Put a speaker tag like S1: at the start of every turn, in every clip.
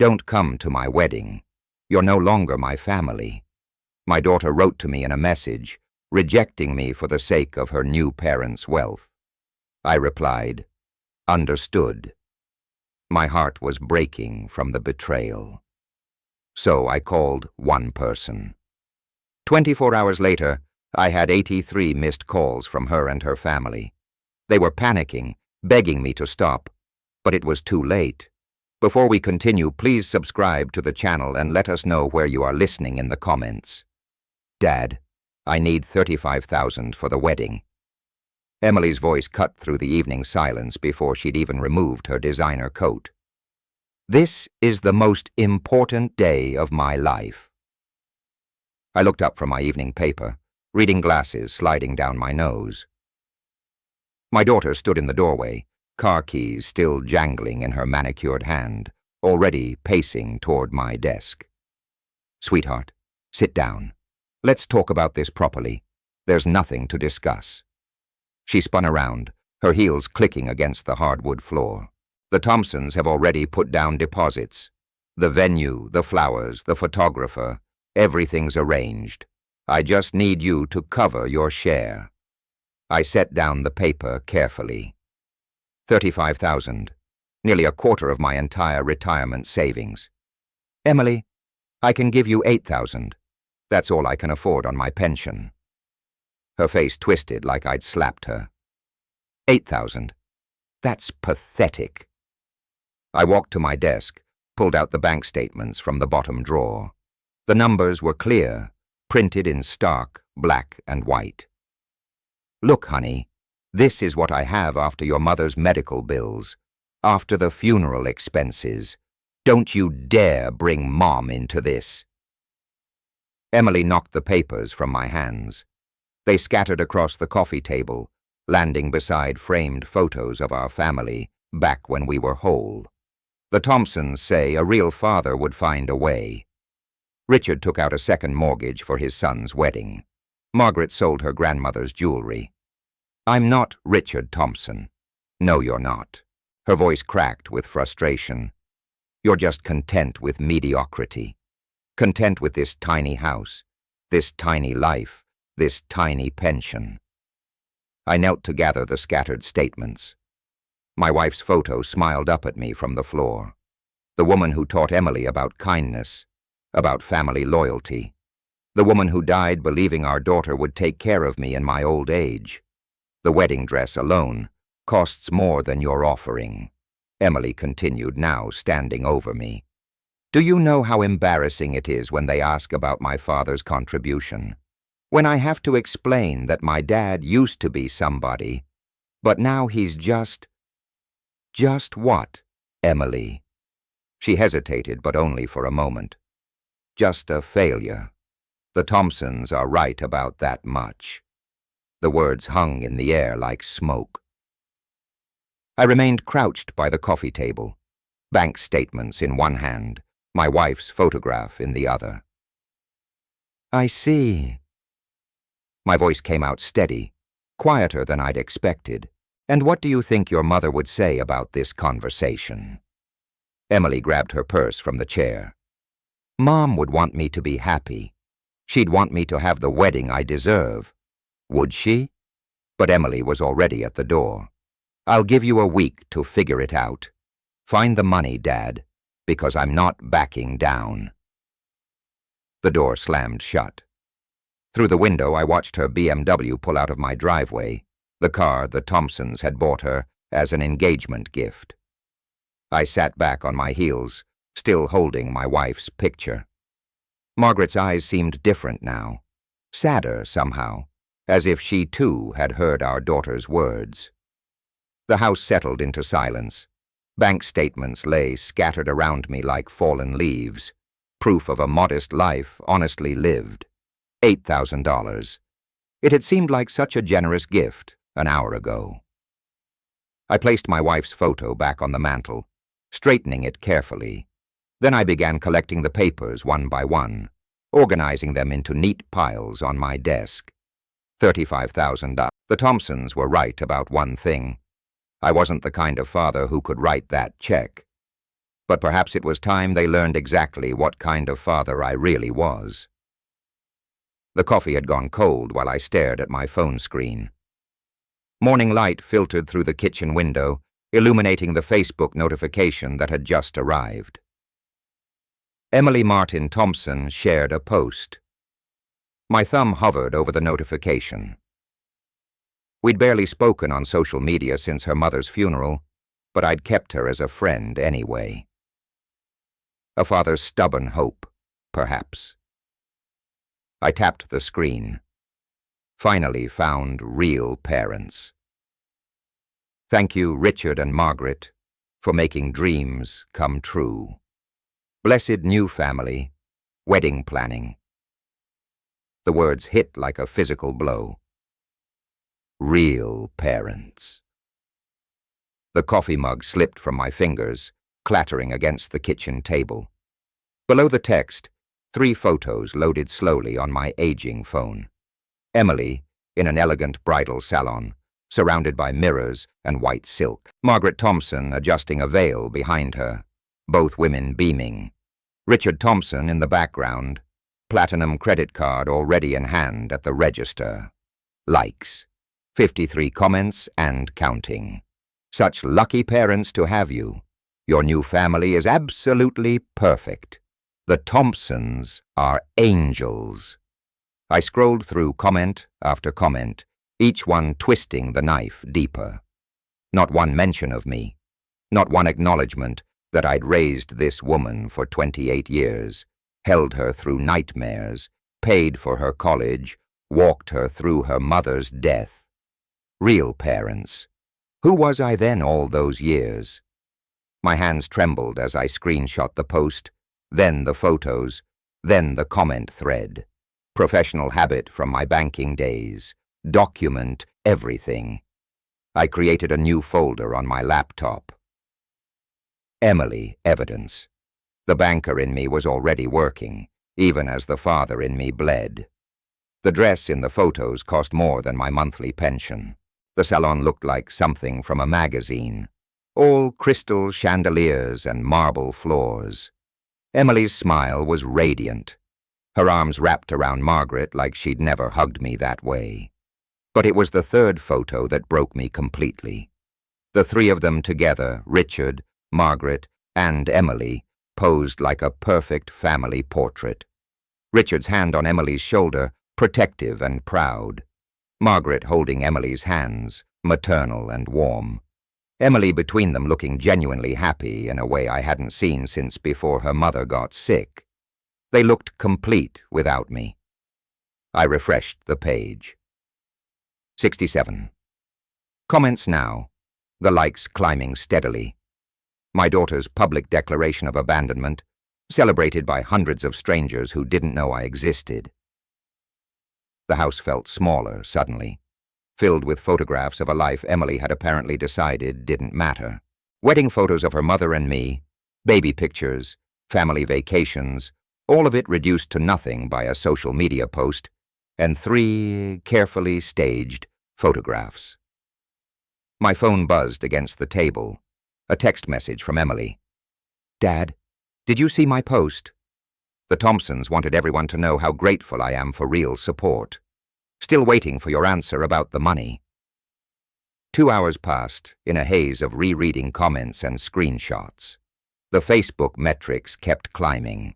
S1: Don't come to my wedding. You're no longer my family. My daughter wrote to me in a message, rejecting me for the sake of her new parents' wealth. I replied, understood. My heart was breaking from the betrayal. So I called one person. 24 hours later, I had 83 missed calls from her and her family. They were panicking, begging me to stop, but it was too late. Before we continue, please subscribe to the channel and let us know where you are listening in the comments. Dad, I need $35,000 for the wedding. Emily's voice cut through the evening silence before she'd even removed her designer coat. This is the most important day of my life. I looked up from my evening paper, reading glasses sliding down my nose. My daughter stood in the doorway, car keys still jangling in her manicured hand, already pacing toward my desk. Sweetheart, sit down. Let's talk about this properly. There's nothing to discuss. She spun around, her heels clicking against the hardwood floor. The Thompsons have already put down deposits. The venue, the flowers, the photographer, everything's arranged. I just need you to cover your share. I set down the paper carefully. $35,000, nearly a quarter of my entire retirement savings. Emily, I can give you $8,000. That's all I can afford on my pension. Her face twisted like I'd slapped her. $8,000. That's pathetic. I walked to my desk, pulled out the bank statements from the bottom drawer. The numbers were clear, printed in stark black and white. Look, honey, this is what I have after your mother's medical bills, after the funeral expenses. Don't you dare bring Mom into this. Emily knocked the papers from my hands. They scattered across the coffee table, landing beside framed photos of our family back when we were whole. The Thompsons say a real father would find a way. Richard took out a second mortgage for his son's wedding. Margaret sold her grandmother's jewelry. I'm not Richard Thompson. No, you're not. Her voice cracked with frustration. You're just content with mediocrity. Content with this tiny house, this tiny life, this tiny pension. I knelt to gather the scattered statements. My wife's photo smiled up at me from the floor. The woman who taught Emily about kindness, about family loyalty. The woman who died believing our daughter would take care of me in my old age. The wedding dress alone costs more than your offering. Emily continued, now standing over me. Do you know how embarrassing it is when they ask about my father's contribution? When I have to explain that my dad used to be somebody, but now he's just what, Emily? She hesitated, but only for a moment. Just a failure. The Thompsons are right about that much. The words hung in the air like smoke. I remained crouched by the coffee table, bank statements in one hand, my wife's photograph in the other. I see. My voice came out steady, quieter than I'd expected. And what do you think your mother would say about this conversation? Emily grabbed her purse from the chair. Mom would want me to be happy. She'd want me to have the wedding I deserve. Would she? But Emily was already at the door. I'll give you a week to figure it out. Find the money, Dad, because I'm not backing down. The door slammed shut. Through the window, I watched her BMW pull out of my driveway, the car the Thompsons had bought her as an engagement gift. I sat back on my heels, still holding my wife's picture. Margaret's eyes seemed different now, sadder somehow, as if she too had heard our daughter's words. The house settled into silence. Bank statements lay scattered around me like fallen leaves, proof of a modest life honestly lived. $8,000. It had seemed like such a generous gift an hour ago. I placed my wife's photo back on the mantel, straightening it carefully. Then I began collecting the papers one by one, organizing them into neat piles on my desk. $35,000. The Thompsons were right about one thing. I wasn't the kind of father who could write that check. But perhaps it was time they learned exactly what kind of father I really was. The coffee had gone cold while I stared at my phone screen. Morning light filtered through the kitchen window, illuminating the Facebook notification that had just arrived. Emily Martin Thompson shared a post. My thumb hovered over the notification. We'd barely spoken on social media since her mother's funeral, but I'd kept her as a friend anyway. A father's stubborn hope, perhaps. I tapped the screen. Finally found real parents. Thank you, Richard and Margaret, for making dreams come true. Blessed new family, wedding planning. The words hit like a physical blow. Real parents. The coffee mug slipped from my fingers, clattering against the kitchen table. Below the text, 3 photos loaded slowly on my aging phone. Emily, in an elegant bridal salon, surrounded by mirrors and white silk. Margaret Thompson adjusting a veil behind her, both women beaming. Richard Thompson in the background, platinum credit card already in hand at the register. Likes. 53 comments and counting. Such lucky parents to have you. Your new family is absolutely perfect. The Thompsons are angels. I scrolled through comment after comment, each one twisting the knife deeper. Not one mention of me, not one acknowledgement that I'd raised this woman for 28 years, held her through nightmares, paid for her college, walked her through her mother's death. Real parents. Who was I then all those years? My hands trembled as I screenshot the post, then the photos, then the comment thread. Professional habit from my banking days. Document everything. I created a new folder on my laptop. Emily, evidence. The banker in me was already working, even as the father in me bled. The dress in the photos cost more than my monthly pension. The salon looked like something from a magazine. All crystal chandeliers and marble floors. Emily's smile was radiant. Her arms wrapped around Margaret like she'd never hugged me that way. But it was the third photo that broke me completely. The 3 of them together, Richard, Margaret, and Emily, posed like a perfect family portrait. Richard's hand on Emily's shoulder, protective and proud. Margaret holding Emily's hands, maternal and warm. Emily between them looking genuinely happy in a way I hadn't seen since before her mother got sick. They looked complete without me. I refreshed the page. 67. Comments now, the likes climbing steadily. My daughter's public declaration of abandonment, celebrated by hundreds of strangers who didn't know I existed. The house felt smaller suddenly, filled with photographs of a life Emily had apparently decided didn't matter. Wedding photos of her mother and me, baby pictures, family vacations, all of it reduced to nothing by a social media post, and 3 carefully staged photographs. My phone buzzed against the table. A text message from Emily. Dad, did you see my post? The Thompsons wanted everyone to know how grateful I am for real support. Still waiting for your answer about the money. 2 hours passed in a haze of rereading comments and screenshots. The Facebook metrics kept climbing.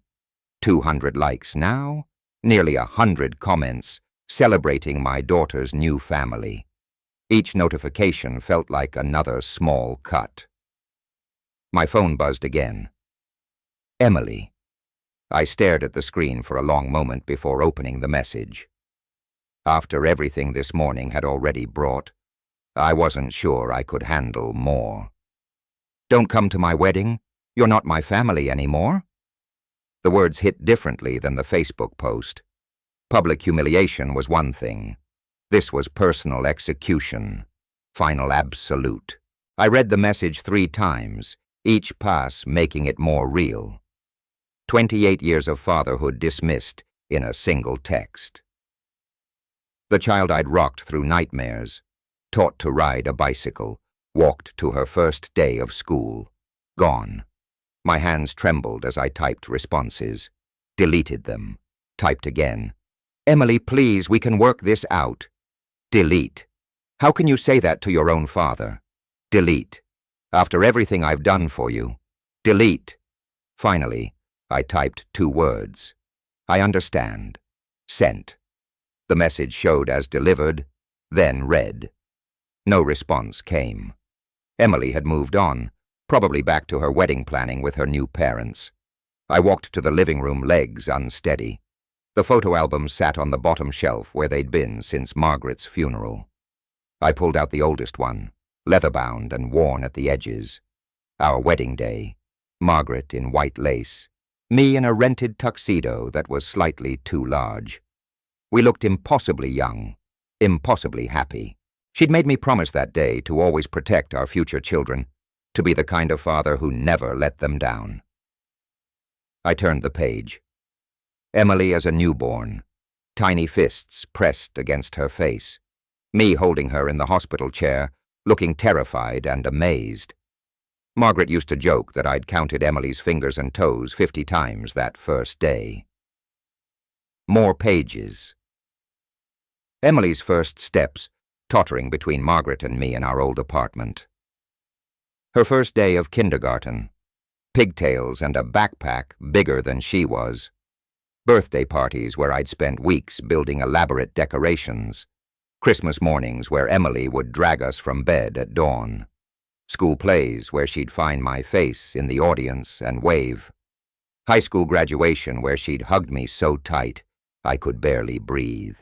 S1: 200 likes now, nearly 100 comments celebrating my daughter's new family. Each notification felt like another small cut. My phone buzzed again. Emily. I stared at the screen for a long moment before opening the message. After everything this morning had already brought, I wasn't sure I could handle more. Don't come to my wedding. You're not my family anymore. The words hit differently than the Facebook post. Public humiliation was one thing. This was personal execution. Final absolute. I read the message 3 times, each pass making it more real. 28 years of fatherhood dismissed in a single text. The child I'd rocked through nightmares, taught to ride a bicycle, walked to her first day of school, gone. My hands trembled as I typed responses, deleted them, typed again. Emily, please, we can work this out. Delete. How can you say that to your own father? Delete. After everything I've done for you. Delete. Finally, I typed 2 words. I understand. Sent. The message showed as delivered, then read. No response came. Emily had moved on, probably back to her wedding planning with her new parents. I walked to the living room, legs unsteady. The photo albums sat on the bottom shelf where they'd been since Margaret's funeral. I pulled out the oldest one, leather-bound and worn at the edges. Our wedding day, Margaret in white lace, me in a rented tuxedo that was slightly too large. We looked impossibly young, impossibly happy. She'd made me promise that day to always protect our future children, to be the kind of father who never let them down. I turned the page. Emily as a newborn, tiny fists pressed against her face, me holding her in the hospital chair, looking terrified and amazed. Margaret used to joke that I'd counted Emily's fingers and toes 50 times that first day. More pages. Emily's first steps, tottering between Margaret and me in our old apartment. Her first day of kindergarten, pigtails and a backpack bigger than she was. Birthday parties where I'd spent weeks building elaborate decorations. Christmas mornings where Emily would drag us from bed at dawn. School plays where she'd find my face in the audience and wave. High school graduation where she'd hugged me so tight I could barely breathe.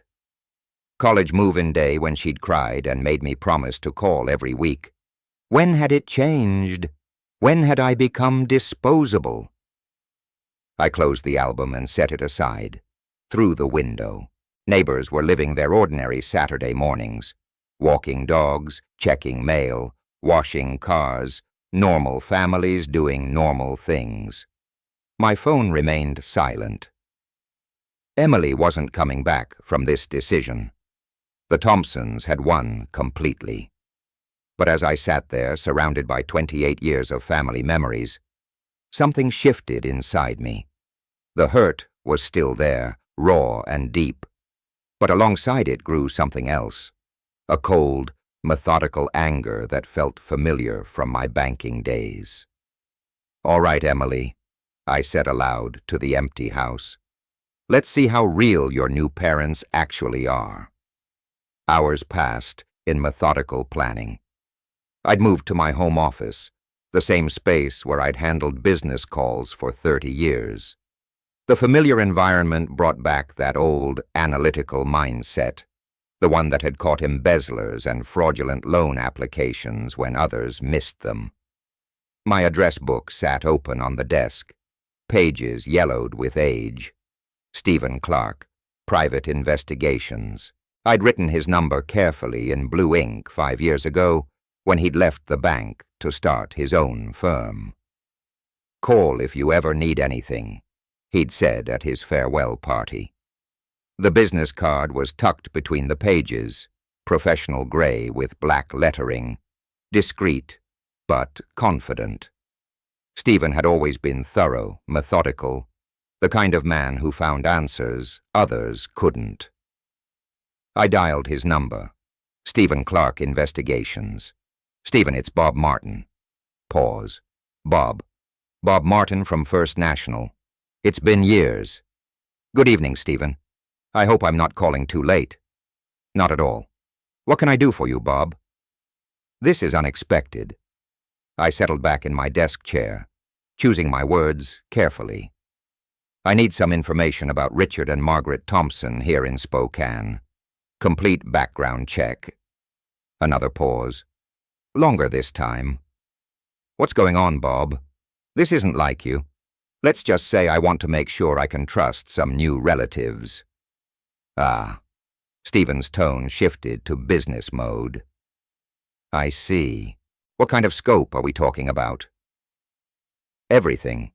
S1: College move-in day when she'd cried and made me promise to call every week. When had it changed? When had I become disposable? I closed the album and set it aside. Through the window, neighbors were living their ordinary Saturday mornings, walking dogs, checking mail, washing cars, normal families doing normal things. My phone remained silent. Emily wasn't coming back from this decision. The Thompsons had won completely. But as I sat there, surrounded by 28 years of family memories, something shifted inside me. The hurt was still there, raw and deep, but alongside it grew something else, a cold, methodical anger that felt familiar from my banking days. All right, Emily, I said aloud to the empty house. Let's see how real your new parents actually are. Hours passed in methodical planning. I'd moved to my home office, the same space where I'd handled business calls for 30 years. The familiar environment brought back that old, analytical mindset, the one that had caught embezzlers and fraudulent loan applications when others missed them. My address book sat open on the desk, pages yellowed with age. Stephen Clark, Private Investigations. I'd written his number carefully in blue ink 5 years ago when he'd left the bank to start his own firm. Call if you ever need anything, he'd said at his farewell party. The business card was tucked between the pages, professional gray with black lettering, discreet but confident. Stephen had always been thorough, methodical, the kind of man who found answers others couldn't. I dialed his number. Stephen Clark Investigations. Stephen, it's Bob Martin. Pause. Bob Martin from First National. It's been years. Good evening, Stephen. I hope I'm not calling too late. Not at all. What can I do for you, Bob? This is unexpected. I settled back in my desk chair, choosing my words carefully. I need some information about Richard and Margaret Thompson here in Spokane. Complete background check. Another pause. Longer this time. What's going on, Bob? This isn't like you. Let's just say I want to make sure I can trust some new relatives. Ah. Stephen's tone shifted to business mode. I see. What kind of scope are we talking about? Everything.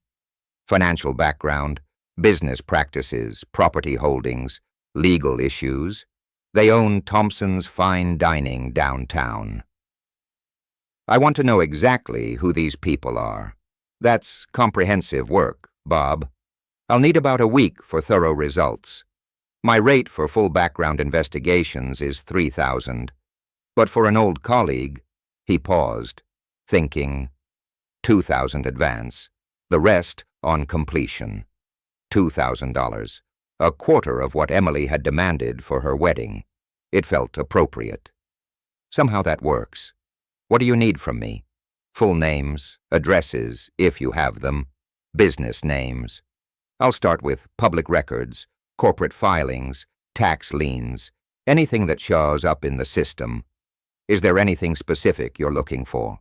S1: Financial background, business practices, property holdings, legal issues. They own Thompson's Fine Dining downtown. I want to know exactly who these people are. That's comprehensive work, Bob. I'll need about a week for thorough results. My rate for full background investigations is $3,000, but for an old colleague, he paused, thinking, $2,000 advance, the rest on completion. $2,000, a quarter of what Emily had demanded for her wedding. It felt appropriate. Somehow that works. What do you need from me? Full names, addresses, if you have them, business names. I'll start with public records, corporate filings, tax liens, anything that shows up in the system. Is there anything specific you're looking for?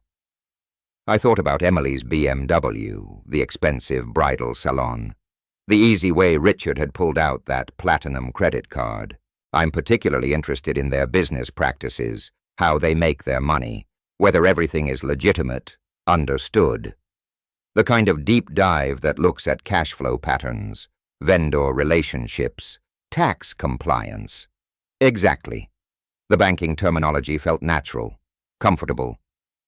S1: I thought about Emily's BMW, the expensive bridal salon, the easy way Richard had pulled out that platinum credit card. I'm particularly interested in their business practices, how they make their money, whether everything is legitimate, understood. The kind of deep dive that looks at cash flow patterns, vendor relationships, tax compliance. Exactly. The banking terminology felt natural, comfortable.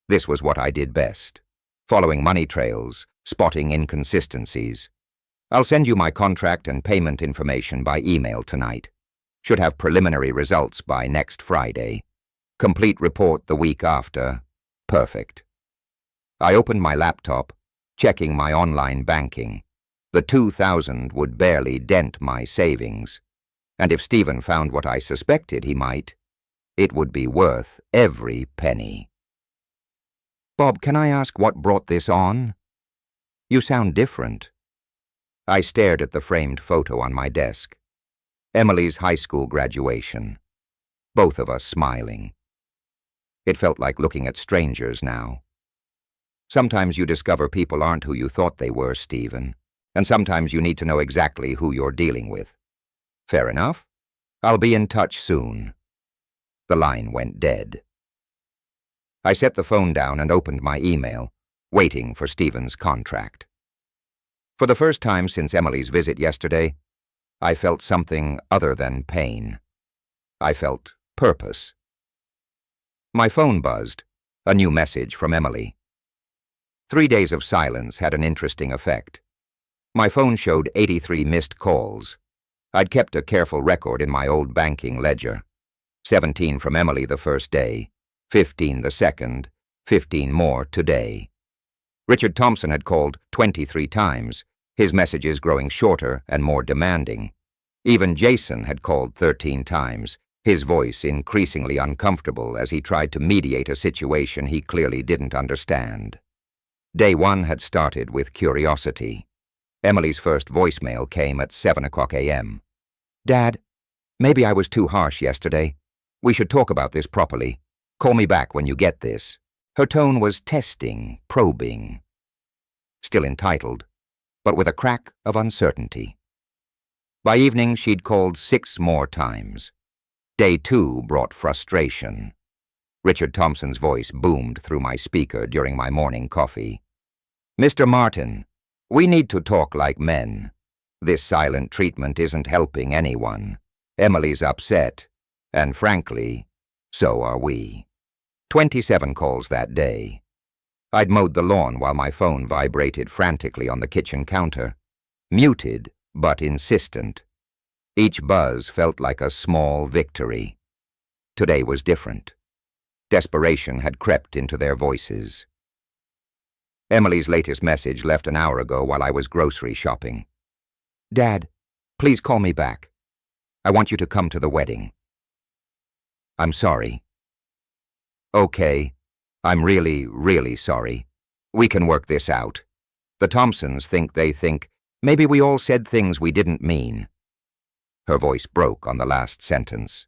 S1: This was what I did best. Following money trails, spotting inconsistencies. I'll send you my contract and payment information by email tonight. Should have preliminary results by next Friday. Complete report the week after. Perfect. I opened my laptop, checking my online banking. The $2,000 would barely dent my savings. And if Stephen found what I suspected he might, it would be worth every penny. Bob, can I ask what brought this on? You sound different. I stared at the framed photo on my desk. Emily's high school graduation. Both of us smiling. It felt like looking at strangers now. Sometimes you discover people aren't who you thought they were, Stephen, and sometimes you need to know exactly who you're dealing with. Fair enough. I'll be in touch soon. The line went dead. I set the phone down and opened my email, waiting for Stephen's contract. For the first time since Emily's visit yesterday, I felt something other than pain. I felt purpose. My phone buzzed, a new message from Emily. 3 days of silence had an interesting effect. My phone showed 83 missed calls. I'd kept a careful record in my old banking ledger. 17 from Emily the first day, 15 the second, 15 more today. Richard Thompson had called 23 times, his messages growing shorter and more demanding. Even Jason had called 13 times, his voice increasingly uncomfortable as he tried to mediate a situation he clearly didn't understand. Day 1 had started with curiosity. Emily's first voicemail came at 7:00 a.m. Dad, maybe I was too harsh yesterday. We should talk about this properly. Call me back when you get this. Her tone was testing, probing. Still entitled, but with a crack of uncertainty. By evening, she'd called 6 more times. Day 2 brought frustration. Richard Thompson's voice boomed through my speaker during my morning coffee. Mr. Martin, we need to talk like men. This silent treatment isn't helping anyone. Emily's upset, and frankly, so are we. 27 calls that day. I'd mowed the lawn while my phone vibrated frantically on the kitchen counter. Muted, but insistent. Each buzz felt like a small victory. Today was different. Desperation had crept into their voices. Emily's latest message left an hour ago while I was grocery shopping. Dad, please call me back. I want you to come to the wedding. I'm sorry. Okay, I'm really, really sorry. We can work this out. The Thompsons think they think maybe we all said things we didn't mean. Her voice broke on the last sentence.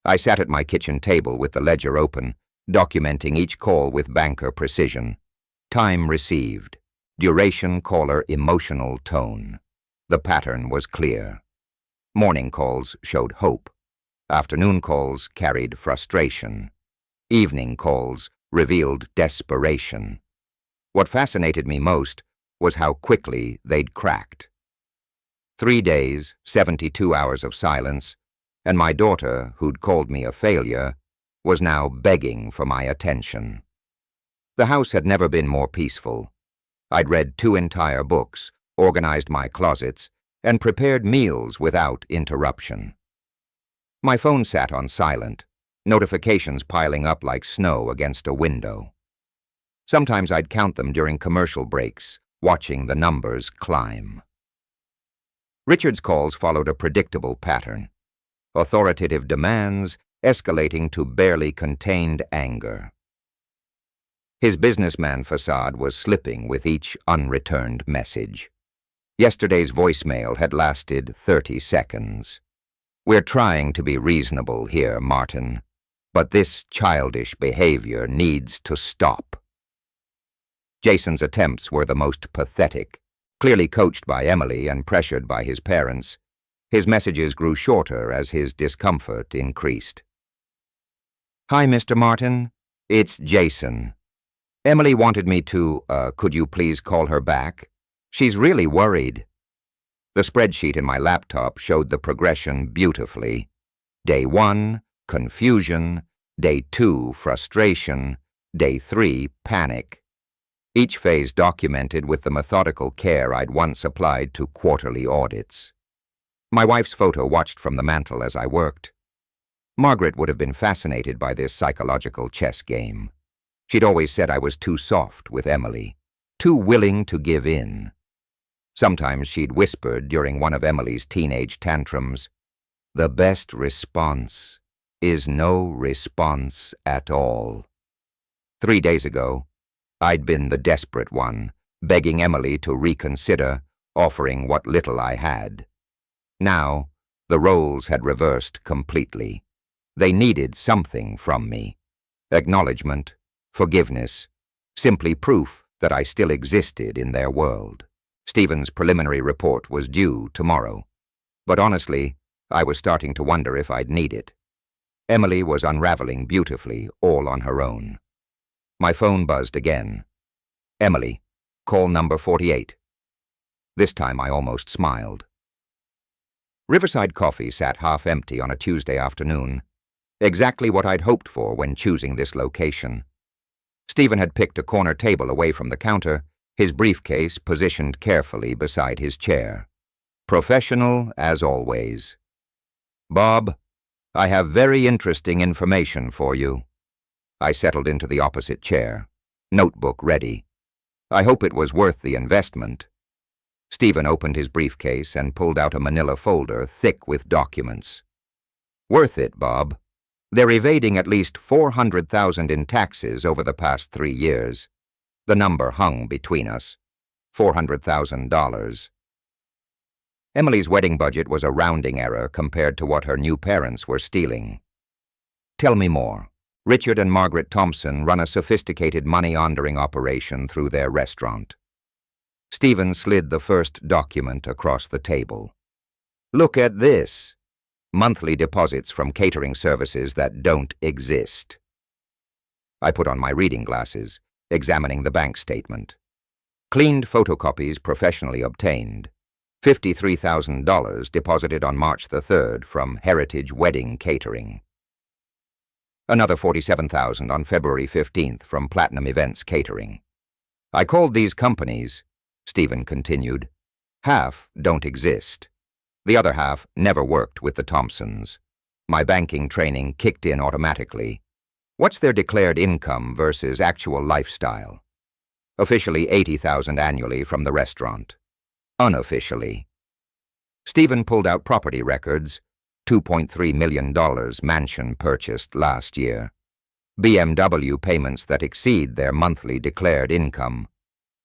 S1: I sat at my kitchen table with the ledger open, documenting each call with banker precision. Time received. Duration caller emotional tone. The pattern was clear. Morning calls showed hope. Afternoon calls carried frustration. Evening calls revealed desperation. What fascinated me most was how quickly they'd cracked. 3 days, 72 hours of silence, and my daughter, who'd called me a failure, was now begging for my attention. The house had never been more peaceful. I'd read 2 entire books, organized my closets, and prepared meals without interruption. My phone sat on silent, notifications piling up like snow against a window. Sometimes I'd count them during commercial breaks, watching the numbers climb. Richard's calls followed a predictable pattern. Authoritative demands escalating to barely contained anger. His businessman facade was slipping with each unreturned message. Yesterday's voicemail had lasted 30 seconds. "We're trying to be reasonable here, Martin, but this childish behavior needs to stop." Jason's attempts were the most pathetic. Clearly coached by Emily and pressured by his parents, his messages grew shorter as his discomfort increased. "Hi, Mr. Martin. It's Jason. Emily wanted me to, could you please call her back? She's really worried." The spreadsheet in my laptop showed the progression beautifully. Day 1, confusion. Day 2, frustration. Day 3, panic. Each phase documented with the methodical care I'd once applied to quarterly audits. My wife's photo watched from the mantel as I worked. Margaret would have been fascinated by this psychological chess game. She'd always said I was too soft with Emily, too willing to give in. Sometimes she'd whispered during one of Emily's teenage tantrums, "The best response is no response at all." 3 days ago, I'd been the desperate one, begging Emily to reconsider, offering what little I had. Now, the roles had reversed completely. They needed something from me. Acknowledgement, forgiveness, simply proof that I still existed in their world. Stephen's preliminary report was due tomorrow, but honestly, I was starting to wonder if I'd need it. Emily was unraveling beautifully, all on her own. My phone buzzed again. "Emily, call number 48. This time I almost smiled. Riverside Coffee sat half empty on a Tuesday afternoon, exactly what I'd hoped for when choosing this location. Stephen had picked a corner table away from the counter, his briefcase positioned carefully beside his chair. Professional as always. "Bob, I have very interesting information for you." I settled into the opposite chair, notebook ready. I hope it was worth the investment. Stephen opened his briefcase and pulled out a manila folder thick with documents. "Worth it, Bob. They're evading at least $400,000 in taxes over the past 3 years. The number hung between us. $400,000. Emily's wedding budget was a rounding error compared to what her new parents were stealing. "Tell me more." Richard and Margaret Thompson run a sophisticated money-laundering operation through their restaurant. Stephen slid the first document across the table. "Look at this. Monthly deposits from catering services that don't exist." I put on my reading glasses, examining the bank statement. Cleaned photocopies professionally obtained. $53,000 deposited on March the 3rd from Heritage Wedding Catering. Another $47,000 on February 15th from Platinum Events Catering. "I called these companies," Stephen continued. "Half don't exist. The other half never worked with the Thompsons. My banking training kicked in automatically. What's their declared income versus actual lifestyle?" Officially $80,000 annually from the restaurant. Unofficially. Stephen pulled out property records. $2.3 million mansion purchased last year. BMW payments that exceed their monthly declared income.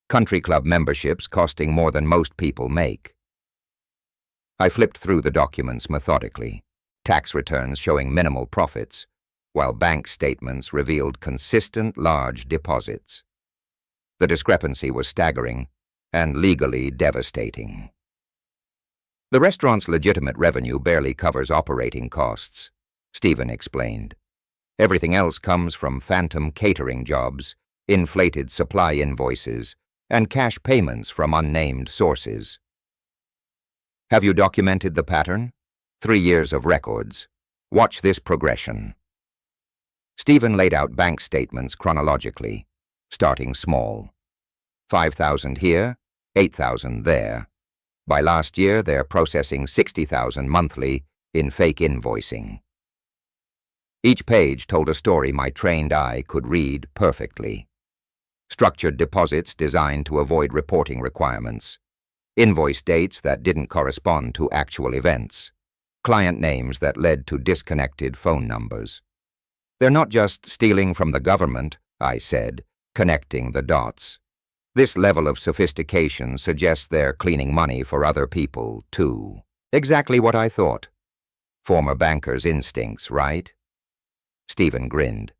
S1: Country club memberships costing more than most people make. I flipped through the documents methodically. Tax returns showing minimal profits, while bank statements revealed consistent large deposits. The discrepancy was staggering and legally devastating. "The restaurant's legitimate revenue barely covers operating costs," Stephen explained. "Everything else comes from phantom catering jobs, inflated supply invoices, and cash payments from unnamed sources." "Have you documented the pattern?" 3 years of records. Watch this progression." Stephen laid out bank statements chronologically, starting small. 5,000 here, 8,000 there. By last year, they're processing 60,000 monthly in fake invoicing. Each page told a story my trained eye could read perfectly. Structured deposits designed to avoid reporting requirements. Invoice dates that didn't correspond to actual events. Client names that led to disconnected phone numbers. They're not just stealing from the government, I said, connecting the dots. This level of sophistication suggests they're cleaning money for other people, too. Exactly what I thought. Former banker's instincts, right? Stephen grinned.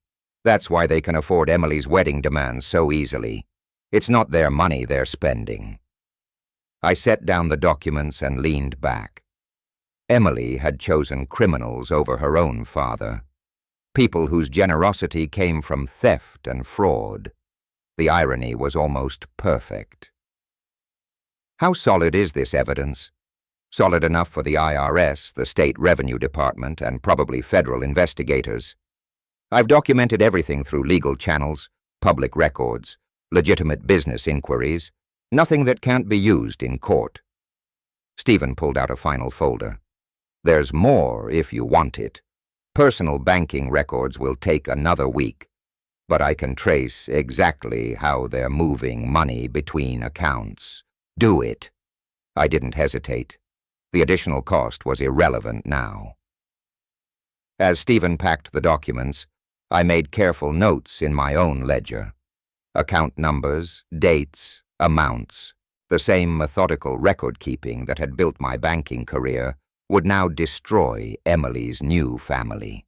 S1: That's why they can afford Emily's wedding demands so easily. It's not their money they're spending. I set down the documents and leaned back. Emily had chosen criminals over her own father. People whose generosity came from theft and fraud. The irony was almost perfect. How solid is this evidence? Solid enough for the IRS, the State Revenue Department, and probably federal investigators. I've documented everything through legal channels, public records, legitimate business inquiries, nothing that can't be used in court. Stephen pulled out a final folder. There's more if you want it. Personal banking records will take another week, but I can trace exactly how they're moving money between accounts. Do it. I didn't hesitate. The additional cost was irrelevant now. As Stephen packed the documents, I made careful notes in my own ledger. Account numbers, dates, amounts. The same methodical record-keeping that had built my banking career would now destroy Emily's new family.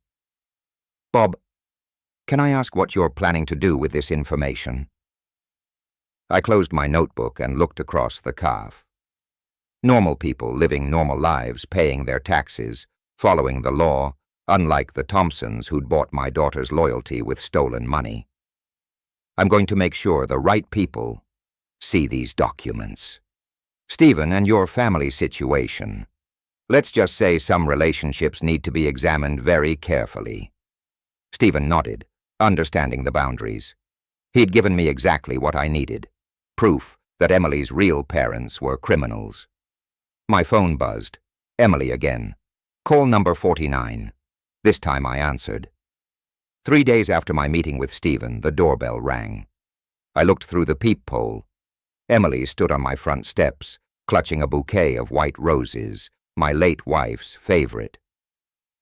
S1: Bob, can I ask what you're planning to do with this information? I closed my notebook and looked across the calf. Normal people living normal lives, paying their taxes, following the law, unlike the Thompsons who'd bought my daughter's loyalty with stolen money. I'm going to make sure the right people see these documents. Stephen and your family situation. Let's just say some relationships need to be examined very carefully. Stephen nodded, understanding the boundaries. He'd given me exactly what I needed. Proof that Emily's real parents were criminals. My phone buzzed. Emily again. Call number 49. This time I answered. 3 days after my meeting with Stephen, the doorbell rang. I looked through the peephole. Emily stood on my front steps, clutching a bouquet of white roses, my late wife's favorite.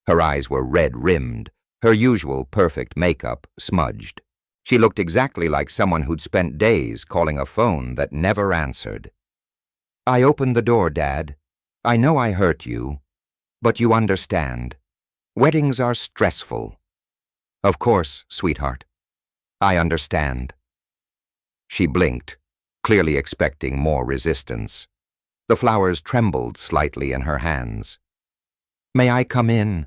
S1: Her eyes were red-rimmed, her usual perfect makeup smudged. She looked exactly like someone who'd spent days calling a phone that never answered. I opened the door, Dad. I know I hurt you, but you understand. Weddings are stressful. Of course, sweetheart. I understand. She blinked, clearly expecting more resistance. The flowers trembled slightly in her hands. May I come in?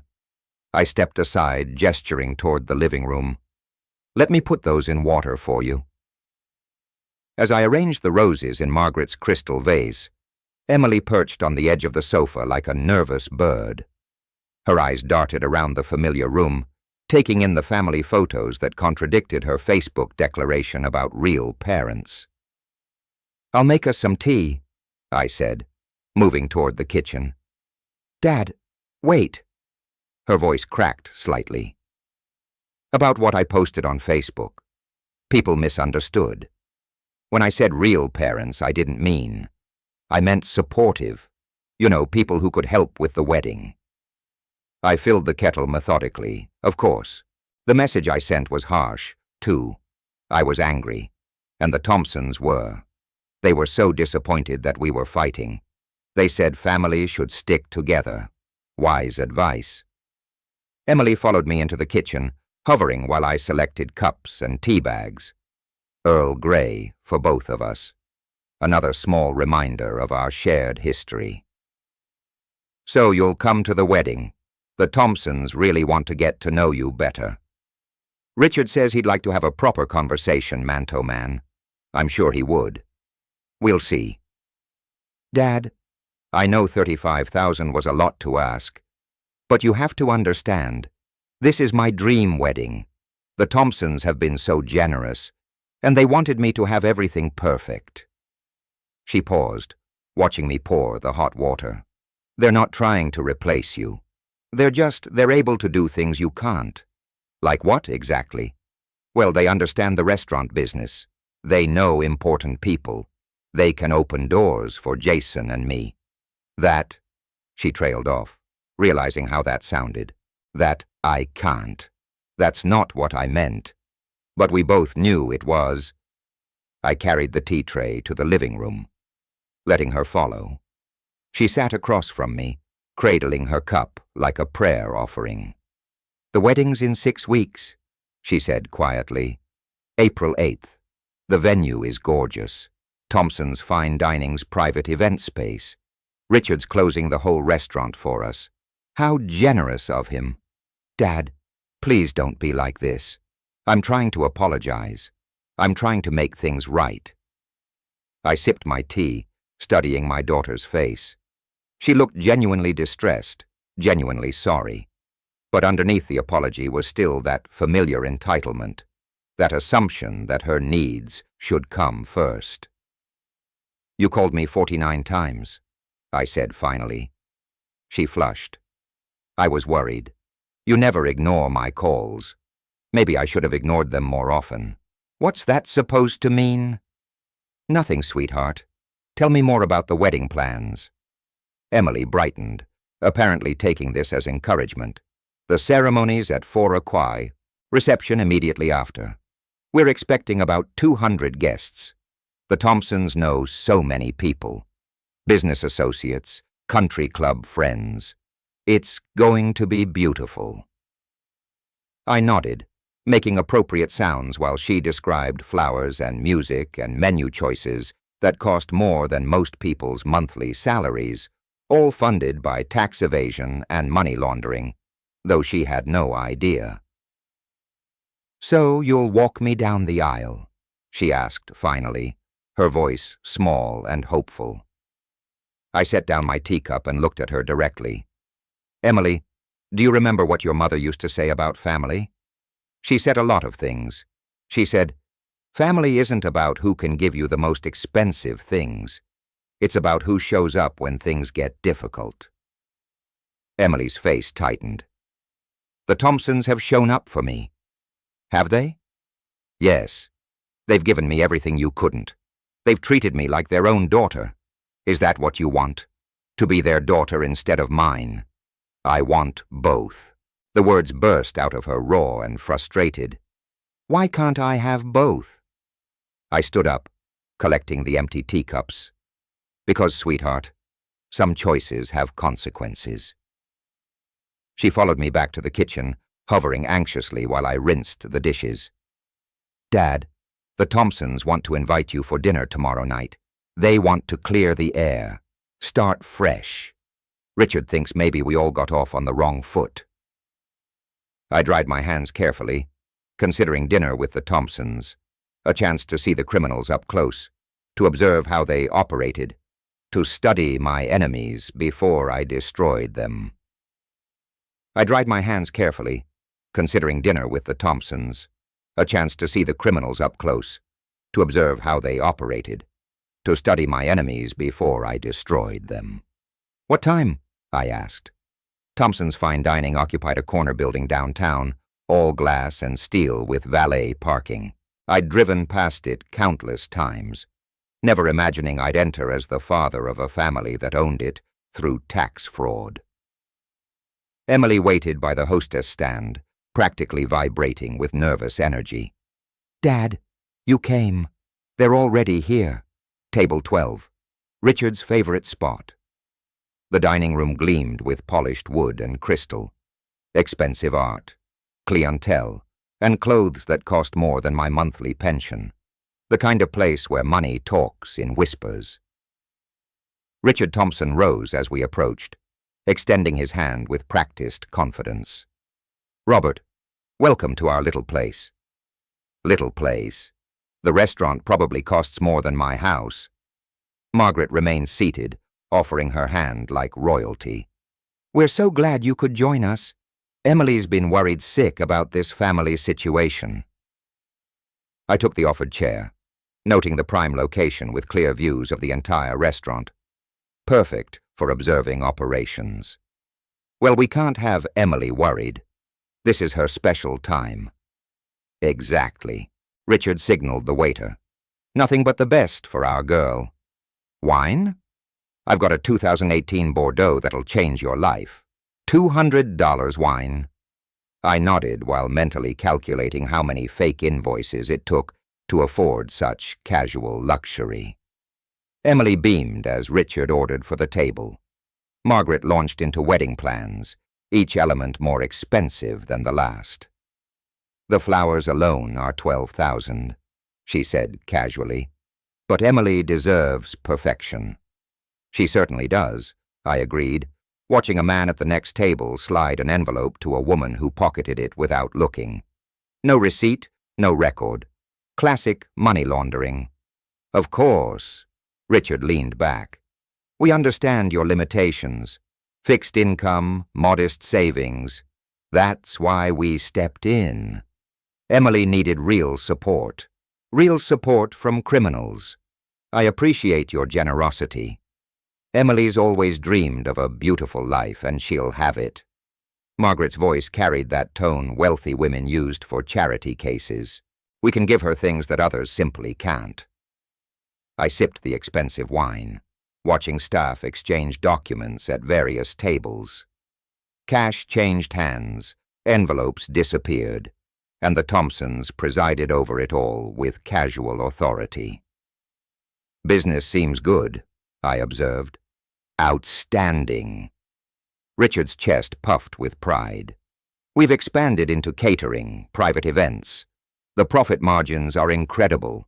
S1: I stepped aside, gesturing toward the living room. Let me put those in water for you. As I arranged the roses in Margaret's crystal vase, Emily perched on the edge of the sofa like a nervous bird. Her eyes darted around the familiar room, taking in the family photos that contradicted her Facebook declaration about real parents. I'll make us some tea, I said, moving toward the kitchen. Dad, wait. Her voice cracked slightly. About what I posted on Facebook. People misunderstood. When I said real parents, I didn't mean. I meant supportive. You know, people who could help with the wedding. I filled the kettle methodically, of course. The message I sent was harsh, too. I was angry, and the Thompsons were. They were so disappointed that we were fighting. They said families should stick together. Wise advice. Emily followed me into the kitchen, hovering while I selected cups and tea bags. Earl Grey for both of us. Another small reminder of our shared history. So you'll come to the wedding. The Thompsons really want to get to know you better. Richard says he'd like to have a proper conversation, Manto Man. I'm sure he would. We'll see. Dad, I know 35,000 was a lot to ask, but you have to understand, this is my dream wedding. The Thompsons have been so generous, and they wanted me to have everything perfect. She paused, watching me pour the hot water. They're not trying to replace you. They're able to do things you can't. Like what, exactly? Well, they understand the restaurant business. They know important people. They can open doors for Jason and me. That, she trailed off, realizing how that sounded. That I can't. That's not what I meant. But we both knew it was. I carried the tea tray to the living room, letting her follow. She sat across from me, cradling her cup like a prayer offering. "The wedding's in 6 weeks," she said quietly. "April 8th. The venue is gorgeous. Thompson's Fine Dining's private event space. Richard's closing the whole restaurant for us. How generous of him. Dad, please don't be like this. I'm trying to apologize. I'm trying to make things right." I sipped my tea, studying my daughter's face. She looked genuinely distressed, genuinely sorry. But underneath the apology was still that familiar entitlement, that assumption that her needs should come first. "You called me 49 times, I said finally. She flushed. I was worried. "You never ignore my calls. Maybe I should have ignored them more often." "What's that supposed to mean?" "Nothing, sweetheart. Tell me more about the wedding plans." Emily brightened, apparently taking this as encouragement. "The ceremony's at 4 o'clock, reception immediately after. We're expecting about 200 guests. The Thompsons know so many people. Business associates, country club friends. It's going to be beautiful." I nodded, making appropriate sounds while she described flowers and music and menu choices that cost more than most people's monthly salaries, all funded by tax evasion and money laundering, though she had no idea. "So you'll walk me down the aisle?" she asked finally, her voice small and hopeful. I set down my teacup and looked at her directly. "Emily, do you remember what your mother used to say about family?" She said a lot of things. She said, "Family isn't about who can give you the most expensive things. It's about who shows up when things get difficult." Emily's face tightened. "The Thompsons have shown up for me." "Have they?" "Yes. They've given me everything you couldn't. They've treated me like their own daughter. Is that what you want? To be their daughter instead of mine?" "I want both." The words burst out of her raw and frustrated. "Why can't I have both?" I stood up, collecting the empty teacups. "Because, sweetheart, some choices have consequences." She followed me back to the kitchen, hovering anxiously while I rinsed the dishes. "Dad, the Thompsons want to invite you for dinner tomorrow night. They want to clear the air, start fresh. Richard thinks maybe we all got off on the wrong foot." I dried my hands carefully, considering dinner with the Thompsons, a chance to see the criminals up close, to observe how they operated, to study my enemies before I destroyed them. I dried my hands carefully, considering dinner with the Thompsons, a chance to see the criminals up close, to observe how they operated, to study my enemies before I destroyed them. "What time?" I asked. Thompson's Fine Dining occupied a corner building downtown, all glass and steel with valet parking. I'd driven past it countless times, never imagining I'd enter as the father of a family that owned it through tax fraud. Emily waited by the hostess stand, practically vibrating with nervous energy. "Dad, you came. They're already here. Table 12. Richard's favorite spot." The dining room gleamed with polished wood and crystal, expensive art, clientele, and clothes that cost more than my monthly pension, the kind of place where money talks in whispers. Richard Thompson rose as we approached, extending his hand with practiced confidence. "Robert, welcome to our little place." Little place. The restaurant probably costs more than my house. Margaret remained seated, offering her hand like royalty. "We're so glad you could join us. Emily's been worried sick about this family situation." I took the offered chair, noting the prime location with clear views of the entire restaurant. Perfect for observing operations. Well, we can't have Emily worried. This is her special time. Exactly. Richard signaled the waiter. Nothing but the best for our girl. Wine? I've got a 2018 Bordeaux that'll change your life. $200 wine. I nodded while mentally calculating how many fake invoices it took to afford such casual luxury. Emily beamed as Richard ordered for the table. Margaret launched into wedding plans, each element more expensive than the last. The flowers alone are $12,000, she said casually. But Emily deserves perfection. She certainly does, I agreed, watching a man at the next table slide an envelope to a woman who pocketed it without looking. No receipt, no record. Classic money laundering. Of course. Richard leaned back. We understand your limitations. Fixed income, modest savings. That's why we stepped in. Emily needed real support. Real support from criminals. I appreciate your generosity. Emily's always dreamed of a beautiful life, and she'll have it. Margaret's voice carried that tone wealthy women used for charity cases. We can give her things that others simply can't. I sipped the expensive wine, watching staff exchange documents at various tables. Cash changed hands, envelopes disappeared, and the Thompsons presided over it all with casual authority. Business seems good, I observed. Outstanding. Richard's chest puffed with pride. We've expanded into catering, private events. The profit margins are incredible,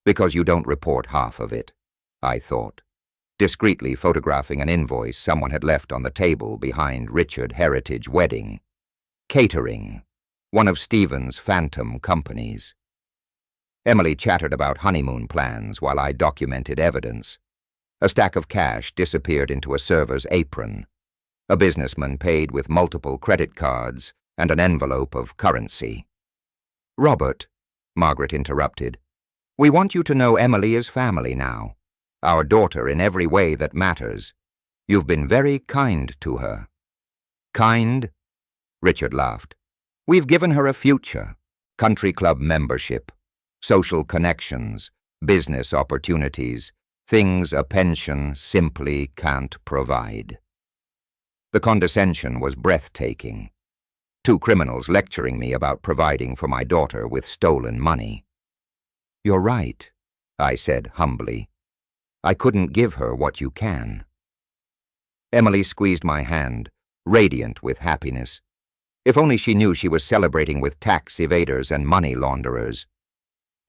S1: because you don't report half of it, I thought, discreetly photographing an invoice someone had left on the table behind Richard Heritage Wedding. Catering, one of Stephen's phantom companies. Emily chattered about honeymoon plans while I documented evidence. A stack of cash disappeared into a server's apron. A businessman paid with multiple credit cards and an envelope of currency. Robert, Margaret interrupted, we want you to know Emily is family now. Our daughter in every way that matters. You've been very kind to her. Kind? Richard laughed. We've given her a future, country club membership, social connections, business opportunities, things a pension simply can't provide. The condescension was breathtaking. Two criminals lecturing me about providing for my daughter with stolen money. You're right, I said humbly. I couldn't give her what you can. Emily squeezed my hand, radiant with happiness. If only she knew she was celebrating with tax evaders and money launderers.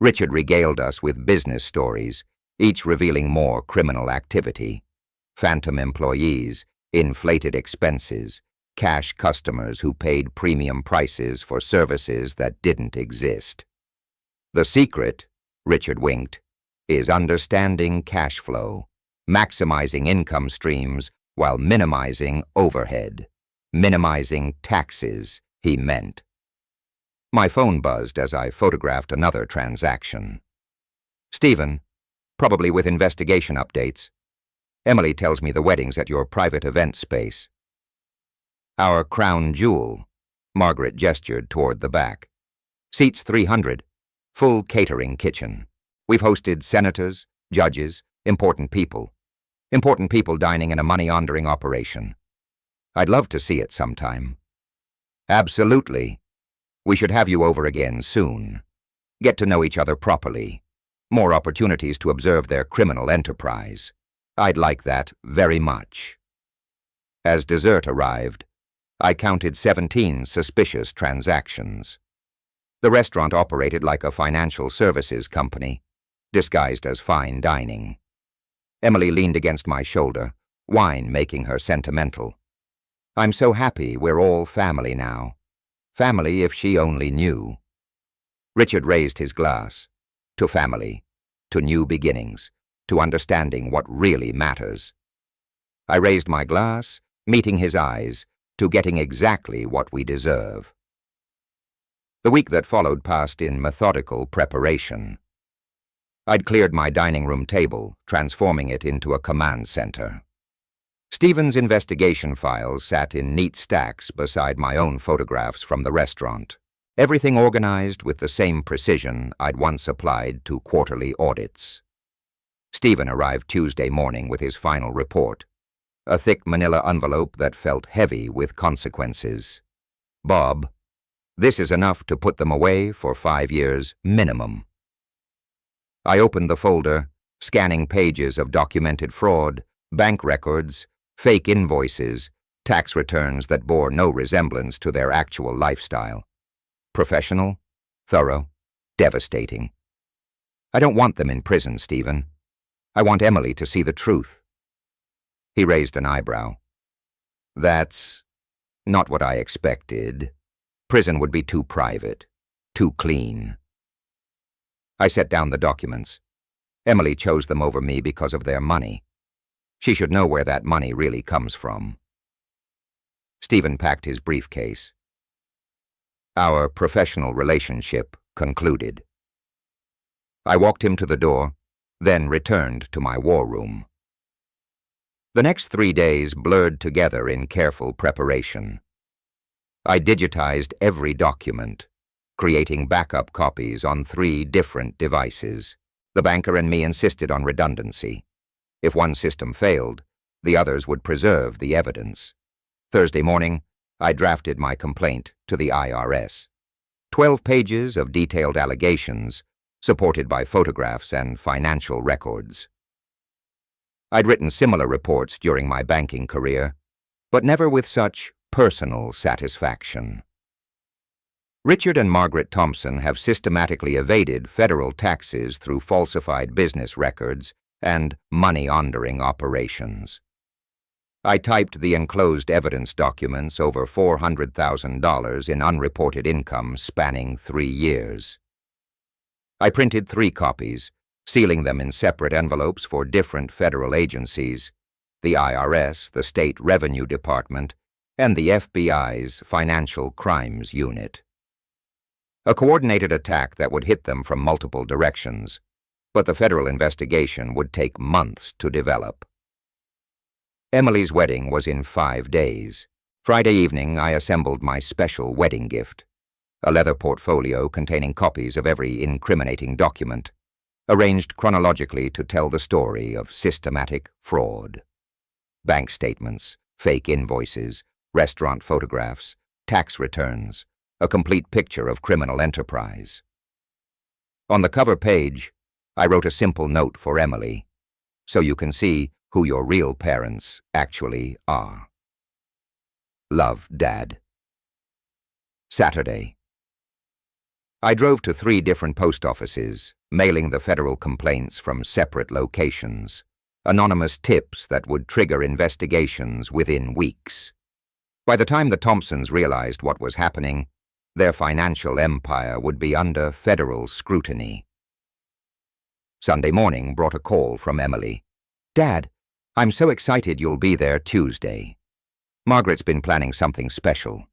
S1: Richard regaled us with business stories, each revealing more criminal activity. Phantom employees, inflated expenses, cash customers who paid premium prices for services that didn't exist. The secret, Richard winked, is understanding cash flow, maximizing income streams while minimizing overhead, minimizing taxes, he meant. My phone buzzed as I photographed another transaction. Stephen, probably with investigation updates. Emily tells me the wedding's at your private event space. Our crown jewel, Margaret gestured toward the back. Seats 300, full catering kitchen. We've hosted senators, judges, important people dining in a money-laundering operation. I'd love to see it sometime. Absolutely. We should have you over again soon. Get to know each other properly. More opportunities to observe their criminal enterprise. I'd like that very much. As dessert arrived, I counted 17 suspicious transactions. The restaurant operated like a financial services company, disguised as fine dining. Emily leaned against my shoulder, wine making her sentimental. I'm so happy we're all family now. Family if she only knew. Richard raised his glass. To family, to new beginnings, to understanding what really matters. I raised my glass, meeting his eyes, to getting exactly what we deserve. The week that followed passed in methodical preparation. I'd cleared my dining room table, transforming it into a command center. Stephen's investigation files sat in neat stacks beside my own photographs from the restaurant, everything organized with the same precision I'd once applied to quarterly audits. Stephen arrived Tuesday morning with his final report, a thick manila envelope that felt heavy with consequences. Bob, this is enough to put them away for 5 years minimum. I opened the folder, scanning pages of documented fraud, bank records, fake invoices, tax returns that bore no resemblance to their actual lifestyle. Professional, thorough, devastating. I don't want them in prison, Stephen. I want Emily to see the truth. He raised an eyebrow. That's not what I expected. Prison would be too private, too clean. I set down the documents. Emily chose them over me because of their money. She should know where that money really comes from. Stephen packed his briefcase. Our professional relationship concluded. I walked him to the door, then returned to my war room. The next 3 days blurred together in careful preparation. I digitized every document, creating backup copies on 3 different devices. The banker and me insisted on redundancy. If one system failed, the others would preserve the evidence. Thursday morning, I drafted my complaint to the IRS. 12 pages of detailed allegations, supported by photographs and financial records. I'd written similar reports during my banking career, but never with such personal satisfaction. Richard and Margaret Thompson have systematically evaded federal taxes through falsified business records and money-laundering operations. I typed the enclosed evidence documents over $400,000 in unreported income spanning 3 years. I printed 3 copies, sealing them in separate envelopes for different federal agencies, the IRS, the State Revenue Department, and the FBI's Financial Crimes Unit. A coordinated attack that would hit them from multiple directions, but the federal investigation would take months to develop. Emily's wedding was in 5 days. Friday evening, I assembled my special wedding gift, a leather portfolio containing copies of every incriminating document, arranged chronologically to tell the story of systematic fraud. Bank statements, fake invoices, restaurant photographs, tax returns, a complete picture of criminal enterprise. On the cover page, I wrote a simple note for Emily, so you can see who your real parents actually are. Love, Dad. Saturday. I drove to 3 different post offices, mailing the federal complaints from separate locations, anonymous tips that would trigger investigations within weeks. By the time the Thompsons realized what was happening, their financial empire would be under federal scrutiny. Sunday morning brought a call from Emily. Dad, I'm so excited you'll be there Tuesday. Margaret's been planning something special.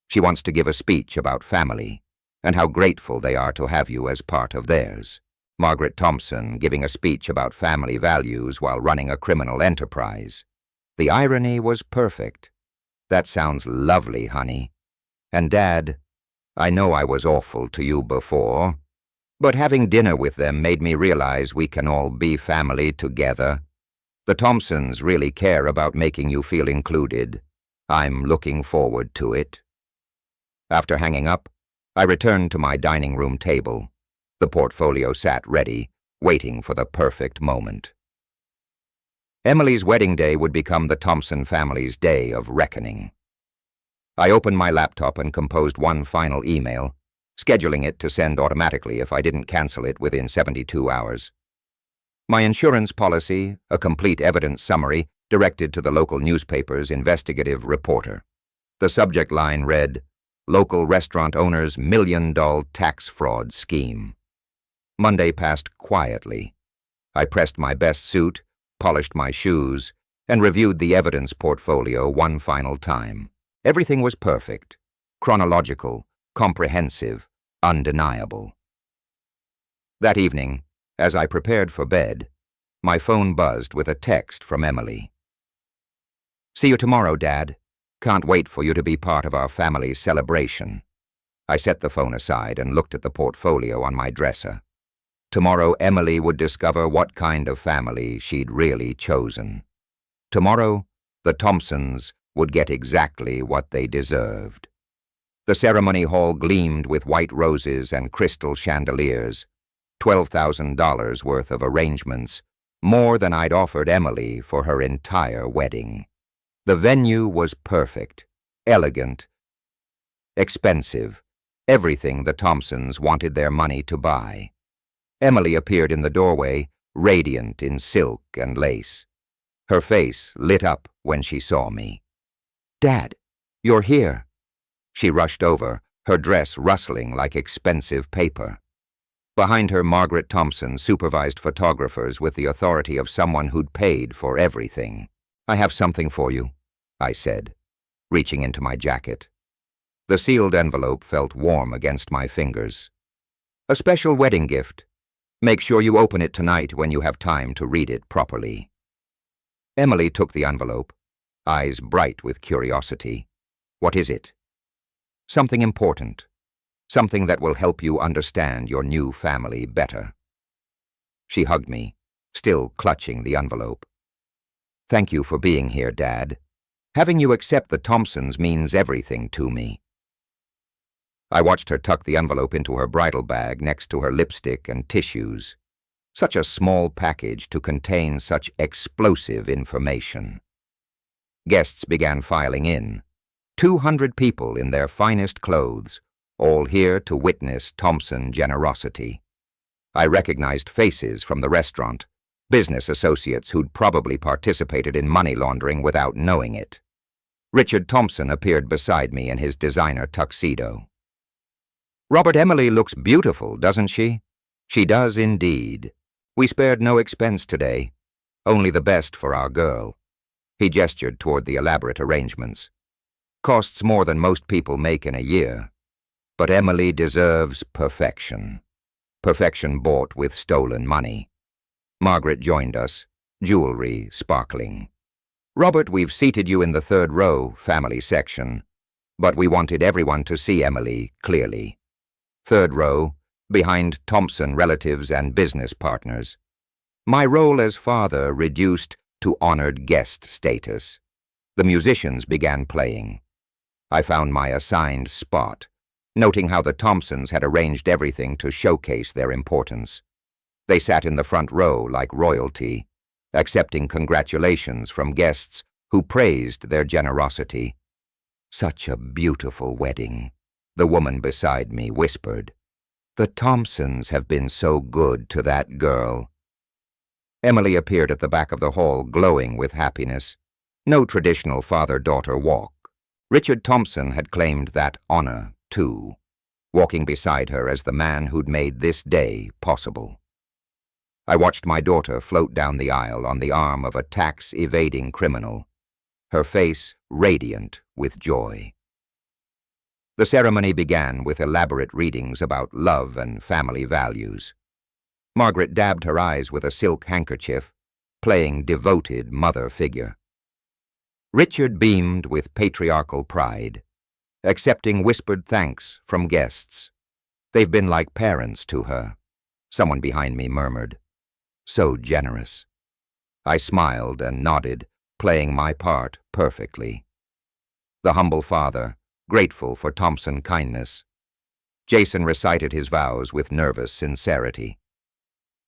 S1: She wants to give a speech about family and how grateful they are to have you as part of theirs. Margaret Thompson giving a speech about family values while running a criminal enterprise. The irony was perfect. That sounds lovely, honey. And Dad, I know I was awful to you before, but having dinner with them made me realize we can all be family together. The Thompsons really care about making you feel included. I'm looking forward to it. After hanging up, I returned to my dining room table. The portfolio sat ready, waiting for the perfect moment. Emily's wedding day would become the Thompson family's day of reckoning. I opened my laptop and composed one final email, scheduling it to send automatically if I didn't cancel it within 72 hours. My insurance policy, a complete evidence summary, directed to the local newspaper's investigative reporter. The subject line read, Local Restaurant Owner's $1 Million Tax Fraud Scheme. Monday passed quietly. I pressed my best suit, polished my shoes, and reviewed the evidence portfolio one final time. Everything was perfect, chronological, comprehensive, undeniable. That evening, as I prepared for bed, my phone buzzed with a text from Emily. "See you tomorrow, Dad. Can't wait for you to be part of our family's celebration." I set the phone aside and looked at the portfolio on my dresser. Tomorrow Emily would discover what kind of family she'd really chosen. Tomorrow, the Thompsons would get exactly what they deserved. The ceremony hall gleamed with white roses and crystal chandeliers, $12,000 worth of arrangements, more than I'd offered Emily for her entire wedding. The venue was perfect, elegant, expensive, everything the Thompsons wanted their money to buy. Emily appeared in the doorway, radiant in silk and lace. Her face lit up when she saw me. "Dad, you're here." She rushed over, her dress rustling like expensive paper. Behind her, Margaret Thompson supervised photographers with the authority of someone who'd paid for everything. "I have something for you," I said, reaching into my jacket. The sealed envelope felt warm against my fingers. "A special wedding gift. Make sure you open it tonight when you have time to read it properly." Emily took the envelope, eyes bright with curiosity. "What is it?" "Something important. Something that will help you understand your new family better." She hugged me, still clutching the envelope. "Thank you for being here, Dad. Having you accept the Thompsons means everything to me." I watched her tuck the envelope into her bridal bag next to her lipstick and tissues. Such a small package to contain such explosive information. Guests began filing in. 200 people in their finest clothes, all here to witness Thompson generosity. I recognized faces from the restaurant, business associates who'd probably participated in money laundering without knowing it. Richard Thompson appeared beside me in his designer tuxedo. "Robert, Emily looks beautiful, doesn't she?" "She does indeed. We spared no expense today, only the best for our girl." He gestured toward the elaborate arrangements. "Costs more than most people make in a year. But Emily deserves perfection. Perfection bought with stolen money." Margaret joined us, jewelry sparkling. "Robert, we've seated you in the third row, family section, but we wanted everyone to see Emily clearly. Third row, behind Thompson relatives and business partners. My role as father reduced to honored guest status. The musicians began playing. I found my assigned spot, noting how the Thompsons had arranged everything to showcase their importance. They sat in the front row like royalty, accepting congratulations from guests who praised their generosity. "Such a beautiful wedding," the woman beside me whispered. "The Thompsons have been so good to that girl." Emily appeared at the back of the hall, glowing with happiness. No traditional father-daughter walk. Richard Thompson had claimed that honor, too, walking beside her as the man who'd made this day possible. I watched my daughter float down the aisle on the arm of a tax-evading criminal, her face radiant with joy. The ceremony began with elaborate readings about love and family values. Margaret dabbed her eyes with a silk handkerchief, playing devoted mother figure. Richard beamed with patriarchal pride, accepting whispered thanks from guests. "They've been like parents to her," someone behind me murmured. "So generous." I smiled and nodded, playing my part perfectly. The humble father, grateful for Thompson kindness. Jason recited his vows with nervous sincerity.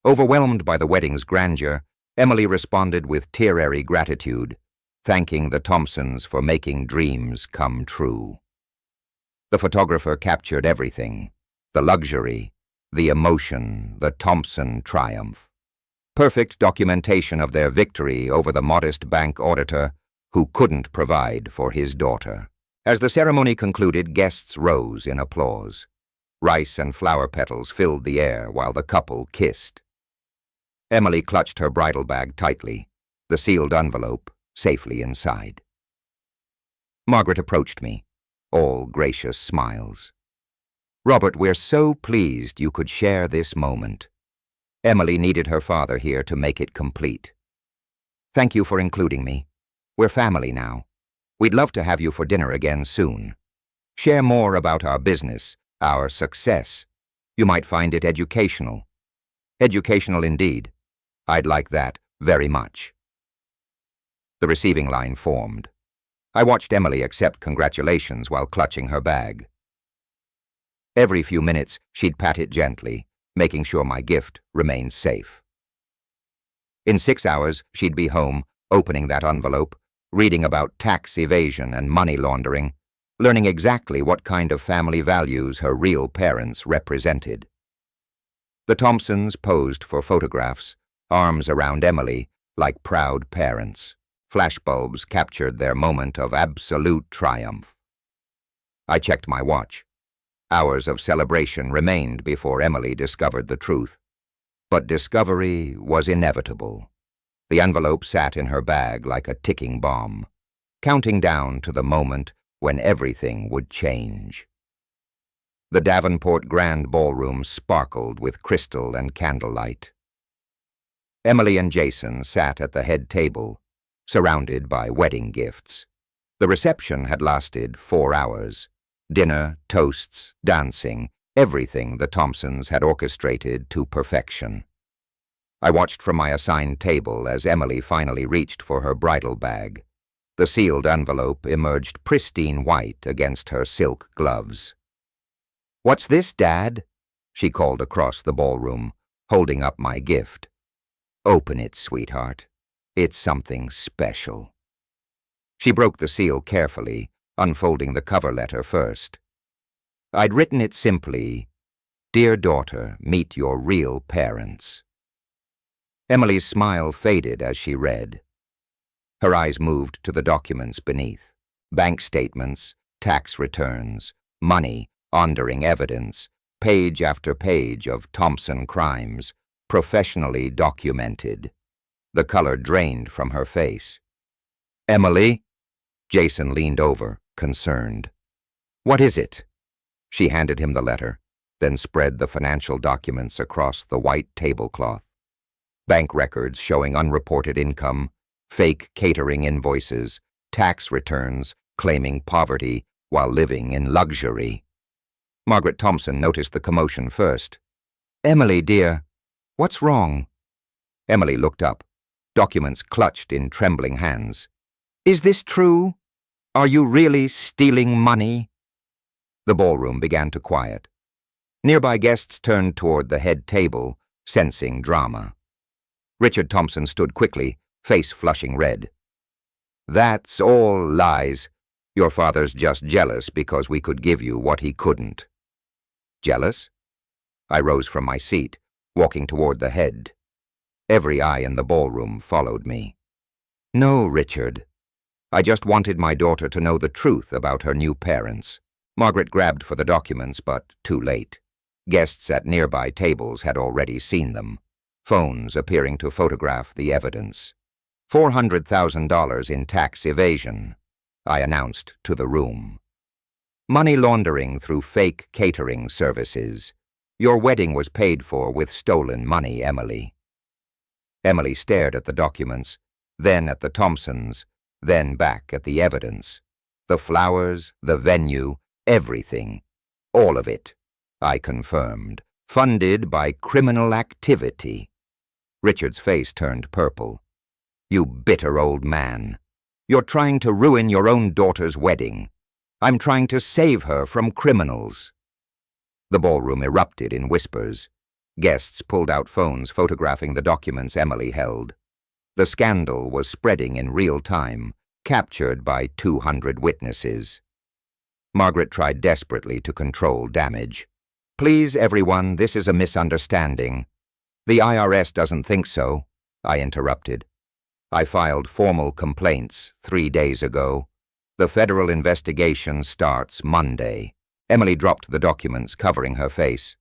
S1: Overwhelmed by the wedding's grandeur, Emily responded with tearary gratitude, thanking the Thompsons for making dreams come true. The photographer captured everything: the luxury, the emotion, the Thompson triumph. Perfect documentation of their victory over the modest bank auditor who couldn't provide for his daughter. As the ceremony concluded, guests rose in applause. Rice and flower petals filled the air while the couple kissed. Emily clutched her bridal bag tightly, the sealed envelope safely inside. Margaret approached me, all gracious smiles. Robert, we're so pleased you could share this moment. Emily needed her father here to make it complete. Thank you for including me. We're family now. We'd love to have you for dinner again soon. Share more about our business, our success. You might find it educational. Educational indeed. I'd like that very much. The receiving line formed. I watched Emily accept congratulations while clutching her bag. Every few minutes, she'd pat it gently, making sure my gift remained safe. In 6 hours, she'd be home, opening that envelope, reading about tax evasion and money laundering, learning exactly what kind of family values her real parents represented. The Thompsons posed for photographs, arms around Emily like proud parents. Flashbulbs captured their moment of absolute triumph. I checked my watch. Hours of celebration remained before Emily discovered the truth. But discovery was inevitable. The envelope sat in her bag like a ticking bomb, counting down to the moment when everything would change. The Davenport Grand Ballroom sparkled with crystal and candlelight. Emily and Jason sat at the head table, surrounded by wedding gifts. The reception had lasted 4 hours. Dinner, toasts, dancing, everything the Thompsons had orchestrated to perfection. I watched from my assigned table as Emily finally reached for her bridal bag. The sealed envelope emerged pristine white against her silk gloves. "What's this, Dad?" she called across the ballroom, holding up my gift. "Open it, sweetheart. It's something special." She broke the seal carefully, unfolding the cover letter first. I'd written it simply, "Dear daughter, meet your real parents." Emily's smile faded as she read. Her eyes moved to the documents beneath. Bank statements, tax returns, money, laundering evidence, page after page of Thompson crimes, professionally documented. The color drained from her face. "Emily?" Jason leaned over, concerned. "What is it?" She handed him the letter, then spread the financial documents across the white tablecloth. Bank records showing unreported income, fake catering invoices, tax returns claiming poverty while living in luxury. Margaret Thompson noticed the commotion first. "Emily, dear, what's wrong?" Emily looked up, documents clutched in trembling hands. "Is this true? Are you really stealing money?" The ballroom began to quiet. Nearby guests turned toward the head table, sensing drama. Richard Thompson stood quickly, face flushing red. "That's all lies. Your father's just jealous because we could give you what he couldn't." "Jealous?" I rose from my seat, walking toward the head. Every eye in the ballroom followed me. "No, Richard. I just wanted my daughter to know the truth about her new parents." Margaret grabbed for the documents, but too late. Guests at nearby tables had already seen them, phones appearing to photograph the evidence. $400,000 in tax evasion, I announced to the room. Money laundering through fake catering services. Your wedding was paid for with stolen money, Emily. Emily stared at the documents, then at the Thompsons, then back at the evidence. The flowers, the venue, everything. All of it, I confirmed, funded by criminal activity. Richard's face turned purple. "You bitter old man. You're trying to ruin your own daughter's wedding. I'm trying to save her from criminals." The ballroom erupted in whispers. Guests pulled out phones photographing the documents Emily held. The scandal was spreading in real time, captured by 200 witnesses. Margaret tried desperately to control damage. "Please, everyone, this is a misunderstanding." "The IRS doesn't think so," I interrupted. "I filed formal complaints 3 days ago. The federal investigation starts Monday." Emily dropped the documents, covering her face.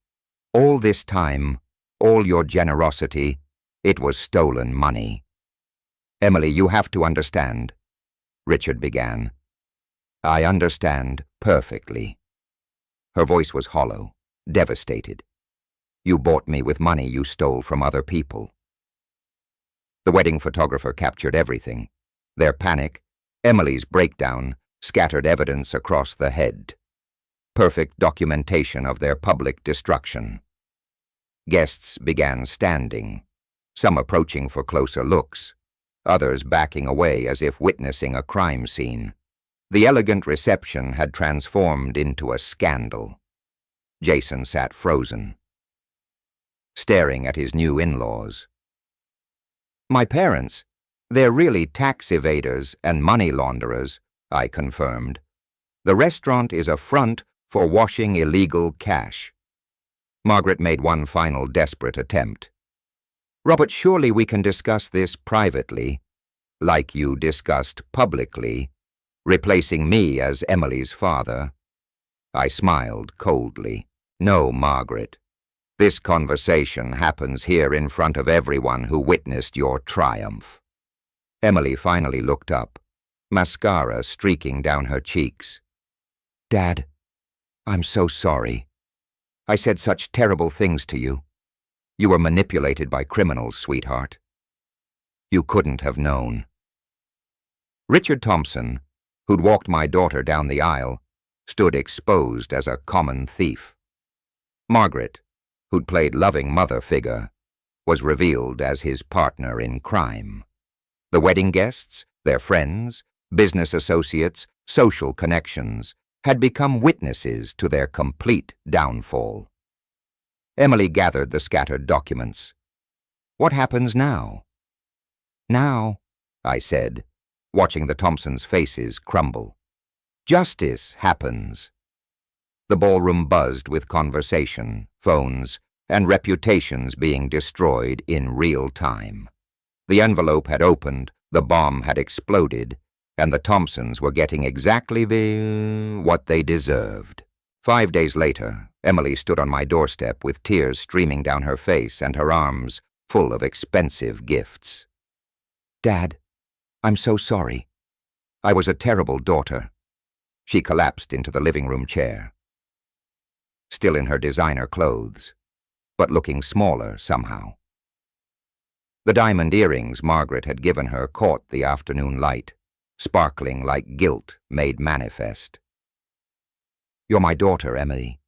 S1: "All this time, all your generosity, it was stolen money." "Emily, you have to understand," Richard began. "I understand perfectly." Her voice was hollow. devastated. You bought me with money you stole from other people. The wedding photographer captured everything. Their panic, Emily's breakdown, scattered evidence across the head. Perfect documentation of their public destruction. Guests began standing, some approaching for closer looks, others backing away as if witnessing a crime scene. The elegant reception had transformed into a scandal. Jason sat frozen, staring at his new in-laws. My parents, they're really tax evaders and money launderers, I confirmed. The restaurant is a front for washing illegal cash. Margaret made one final desperate attempt. Robert, surely we can discuss this privately, like you discussed publicly, replacing me as Emily's father. I smiled coldly. No, Margaret. This conversation happens here in front of everyone who witnessed your triumph. Emily finally looked up, mascara streaking down her cheeks. Dad, I'm so sorry. I said such terrible things to you. You were manipulated by criminals, sweetheart. You couldn't have known. Richard Thompson, who'd walked my daughter down the aisle, stood exposed as a common thief. Margaret, who'd played loving mother figure, was revealed as his partner in crime. The wedding guests, their friends, business associates, social connections, had become witnesses to their complete downfall. Emily gathered the scattered documents. What happens now? Now, I said, watching the Thompsons' faces crumble. Justice happens. The ballroom buzzed with conversation, phones, and reputations being destroyed in real time. The envelope had opened, the bomb had exploded, and the Thompsons were getting exactly what they deserved. 5 days later, Emily stood on my doorstep with tears streaming down her face and her arms full of expensive gifts. Dad, I'm so sorry. I was a terrible daughter. She collapsed into the living room chair. Still in her designer clothes, but looking smaller somehow. The diamond earrings Margaret had given her caught the afternoon light, sparkling like guilt made manifest. You're my daughter, Emily.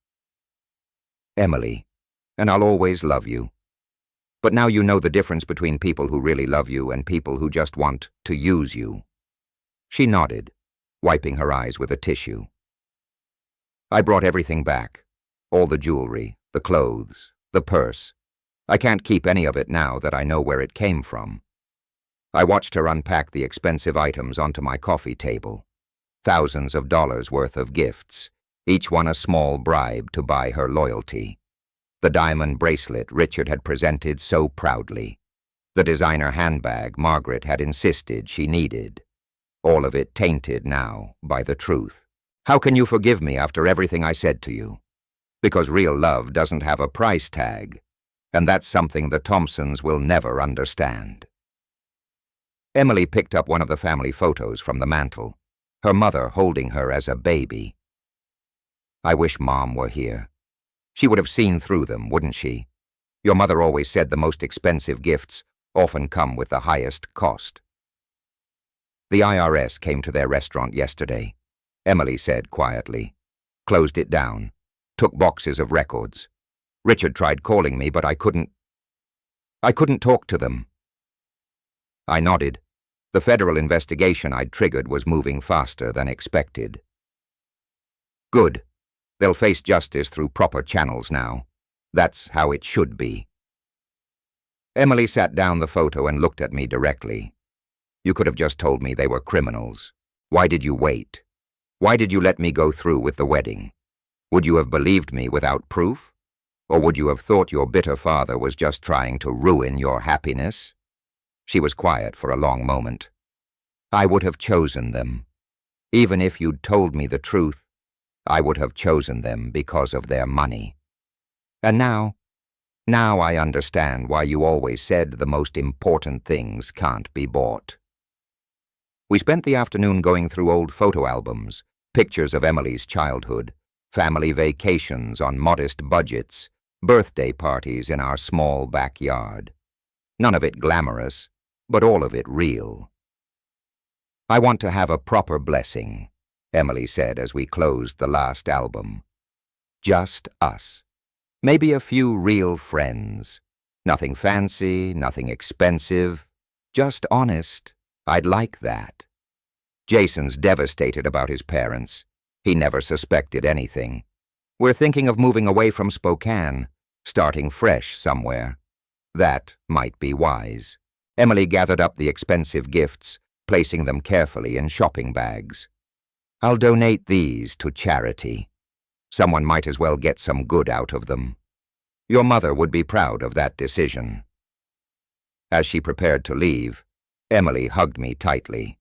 S1: Emily, and I'll always love you. But now you know the difference between people who really love you and people who just want to use you. She nodded, wiping her eyes with a tissue. I brought everything back. All the jewelry, the clothes, the purse. I can't keep any of it now that I know where it came from. I watched her unpack the expensive items onto my coffee table. Thousands of dollars worth of gifts, each one a small bribe to buy her loyalty. The diamond bracelet Richard had presented so proudly. The designer handbag Margaret had insisted she needed. All of it tainted now by the truth. How can you forgive me after everything I said to you? Because real love doesn't have a price tag, and that's something the Thompsons will never understand. Emily picked up one of the family photos from the mantel, her mother holding her as a baby. I wish Mom were here. She would have seen through them, wouldn't she? Your mother always said the most expensive gifts often come with the highest cost. The IRS came to their restaurant yesterday, Emily said quietly. Closed it down. Took boxes of records. Richard tried calling me, but I couldn't talk to them. I nodded. The federal investigation I'd triggered was moving faster than expected. Good. They'll face justice through proper channels now. That's how it should be. Emily sat down the photo and looked at me directly. You could have just told me they were criminals. Why did you wait? Why did you let me go through with the wedding? Would you have believed me without proof? Or would you have thought your bitter father was just trying to ruin your happiness? She was quiet for a long moment. I would have chosen them. Even if you'd told me the truth, I would have chosen them because of their money. And now I understand why you always said the most important things can't be bought. We spent the afternoon going through old photo albums, pictures of Emily's childhood, family vacations on modest budgets, birthday parties in our small backyard. None of it glamorous, but all of it real. "I want to have a proper blessing," Emily said as we closed the last album. "Just us. Maybe a few real friends. Nothing fancy, nothing expensive. Just honest. I'd like that." Jason's devastated about his parents. He never suspected anything. "We're thinking of moving away from Spokane, starting fresh somewhere. That might be wise." Emily gathered up the expensive gifts, placing them carefully in shopping bags. "I'll donate these to charity. Someone might as well get some good out of them. Your mother would be proud of that decision." As she prepared to leave, Emily hugged me tightly.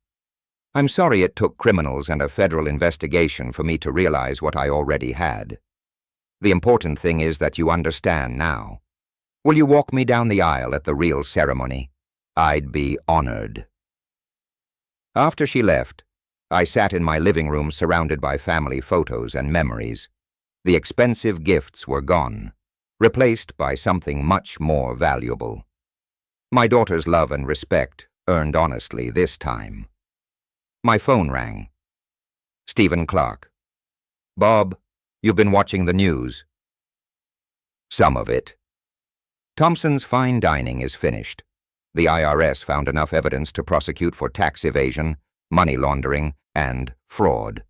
S1: "I'm sorry it took criminals and a federal investigation for me to realize what I already had. The important thing is that you understand now. Will you walk me down the aisle at the real ceremony? I'd be honored." After she left, I sat in my living room surrounded by family photos and memories. The expensive gifts were gone, replaced by something much more valuable. My daughter's love and respect, earned honestly this time. My phone rang. Stephen Clark. "Bob, you've been watching the news." "Some of it." "Thompson's fine dining is finished. The IRS found enough evidence to prosecute for tax evasion, money laundering, and fraud.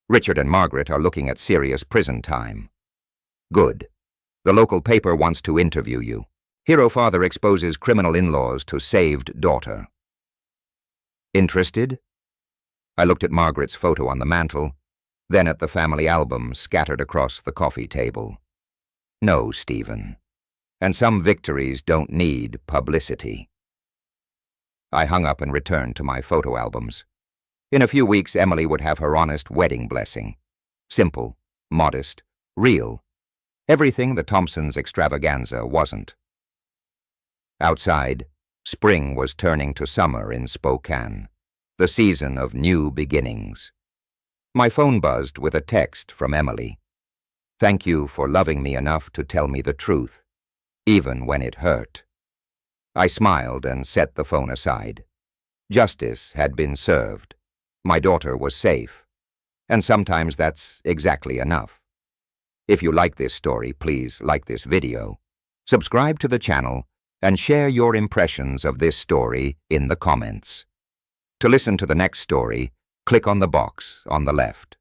S1: Richard and Margaret are looking at serious prison time." "Good. The local paper wants to interview you. Hero father exposes criminal in-laws to saved daughter." "Interested?" I looked at Margaret's photo on the mantel, then at the family albums scattered across the coffee table. "No, Stephen. And some victories don't need publicity." I hung up and returned to my photo albums. In a few weeks, Emily would have her honest wedding blessing. Simple, modest, real. Everything the Thompsons' extravaganza wasn't. Outside, spring was turning to summer in Spokane, the season of new beginnings. My phone buzzed with a text from Emily. "Thank you for loving me enough to tell me the truth, even when it hurt." I smiled and set the phone aside. Justice had been served. My daughter was safe. And sometimes that's exactly enough. If you like this story, please like this video, subscribe to the channel, and share your impressions of this story in the comments. To listen to the next story, click on the box on the left.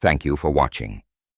S1: Thank you for watching.